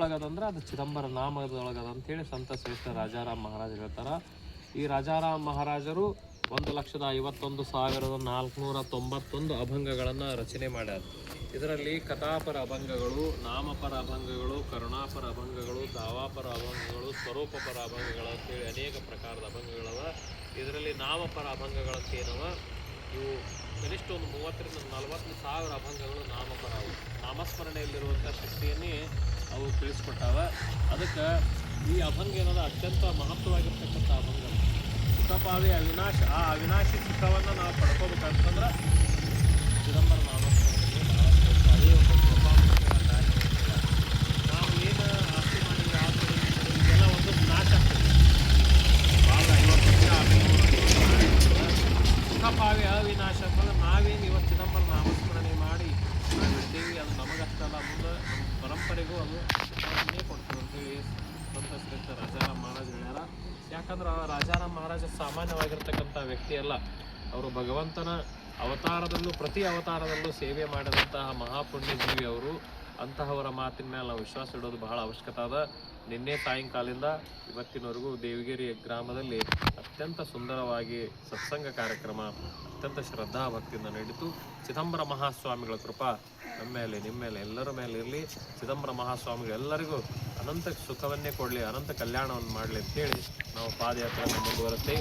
ಯಾವುದ್ರೊಳಗದಂದ್ರೆ ಅದು ಚಿದಂಬರ ನಾಮದೊಳಗದ ಅಂತೇಳಿ ಸಂತ ಶ್ರೇಷ್ಠ ರಾಜಾರಾಮ್ ಮಹಾರಾಜ್ ಹೇಳ್ತಾರೆ. ಈ ರಾಜಾರಾಮ್ ಮಹಾರಾಜರು 1,51,491 ಅಭಂಗಗಳನ್ನು ರಚನೆ ಮಾಡ್ಯಾರ. ಇದರಲ್ಲಿ ಕಥಾಪರ ಅಭಂಗಗಳು, ನಾಮಪರ ಅಭಂಗಗಳು, ಕರುಣಾಪರ ಅಭಂಗಗಳು, ದಾವಾಪರ ಅಭಂಗಗಳು, ಸ್ವರೂಪಪರ ಅಭಂಗಗಳು ಅಂತೇಳಿ ಅನೇಕ ಪ್ರಕಾರದ ಅಭಂಗಗಳವ. ಇದರಲ್ಲಿ ನಾಮಪರ ಅಭಂಗಗಳಂತ ಏನವ, ಇವು ಕನಿಷ್ಠ ಒಂದು 30,000-40,000 ಅಭಂಗಗಳು ನಾಮಪರ ಅವು. ನಾಮಸ್ಮರಣೆಯಲ್ಲಿರುವಂಥ ಶಕ್ತಿಯನ್ನೇ ಅವು ತಿಳಿಸ್ಕೊಟ್ಟಾವ. ಅದಕ್ಕೆ ಈ ಅಭಂಗ ಏನದ ಅತ್ಯಂತ ಮಹತ್ವವಾಗಿರ್ತಕ್ಕಂಥ ಅಭಂಗ. ಸುಖಪಾವಿ ಅವಿನಾಶ, ಆ ಅವಿನಾಶಿ ಸುಖವನ್ನು ನಾವು ಪಡ್ಕೋಬೇಕಂತಂದ್ರೆ ಚಿದಂಬರ ನಾಮಸ್ಮರಣೆಗೆ ಅದೇ ಒಂದು ನಾವು ಏನು ಆಸ್ತಿ ಮಾಡಿದ್ರೆ ಆಸ್ತಿ ಇದೆಲ್ಲ ಒಂದು ನಾಶ ಆಗ್ತದೆ. ಭಾಳ 50 ಸುಖಪಾವಿ ಅವಿನಾಶ ಅಂತಂದ್ರೆ ನಾವೇನು ಇವತ್ತು ಚಿದಂಬರ ನಾಮಸ್ಮರಣೆ ಮಾಡಿ ನಾವಿರ್ತೀವಿ, ಅದು ನಮಗಷ್ಟಲ್ಲ, ಮುಂದೆ ನಮ್ಮ ಪರಂಪರೆಗೂ ಅದು ಸುಖವನ್ನೇ ಕೊಡ್ತದೆ ಅಂತೇಳಿ ಸಂತ ಶ್ರೇಷ್ಠ ರಾಜಾರಾಮ್ ಮಹಾರಾಜ್ ಹೇಳ್ಯಾರ. ಯಾಕಂದ್ರೆ ರಾಜಾರಾಮ್ ಮಹಾರಾಜ ಸಾಮಾನ್ಯವಾಗಿರ್ತಕ್ಕಂಥ ವ್ಯಕ್ತಿ ಅಲ್ಲ. ಅವರು ಭಗವಂತನ ಅವತಾರದಲ್ಲೂ ಪ್ರತಿ ಅವತಾರದಲ್ಲೂ ಸೇವೆ ಮಾಡಿದಂತಹ ಮಹಾಪುಣ್ಯ ಜೀವಿ ಅವರು. ಅಂತಹವರ ಮಾತಿನ ಮೇಲೆ ನಾವು ವಿಶ್ವಾಸ ಇಡೋದು ಬಹಳ ಅವಶ್ಯಕತೆ ಅದ. ನಿನ್ನೆ ಸಾಯಂಕಾಲದಿಂದ ಇವತ್ತಿನವರೆಗೂ ದೇವಗಿರಿ ಗ್ರಾಮದಲ್ಲಿ ಅತ್ಯಂತ ಸುಂದರವಾಗಿ ಸತ್ಸಂಗ ಕಾರ್ಯಕ್ರಮ ಅತ್ಯಂತ ಶ್ರದ್ಧಾ ಭಕ್ತಿಯಿಂದ ನಡೀತು. ಚಿದಂಬರ ಮಹಾಸ್ವಾಮಿಗಳ ಕೃಪಾ ನಮ್ಮ ಮೇಲೆ, ನಿಮ್ಮ ಮೇಲೆ, ಎಲ್ಲರ ಮೇಲೆ ಇರಲಿ. ಚಿದಂಬರ ಮಹಾಸ್ವಾಮಿಗಳು ಎಲ್ಲರಿಗೂ ಅನಂತ ಸುಖವನ್ನೇ ಕೊಡಲಿ, ಅನಂತ ಕಲ್ಯಾಣವನ್ನು ಮಾಡಲಿ ಅಂತೇಳಿ ನಾವು ಪಾದಯಾತ್ರೆಯನ್ನು ಮುಂದುವರುತ್ತೆ.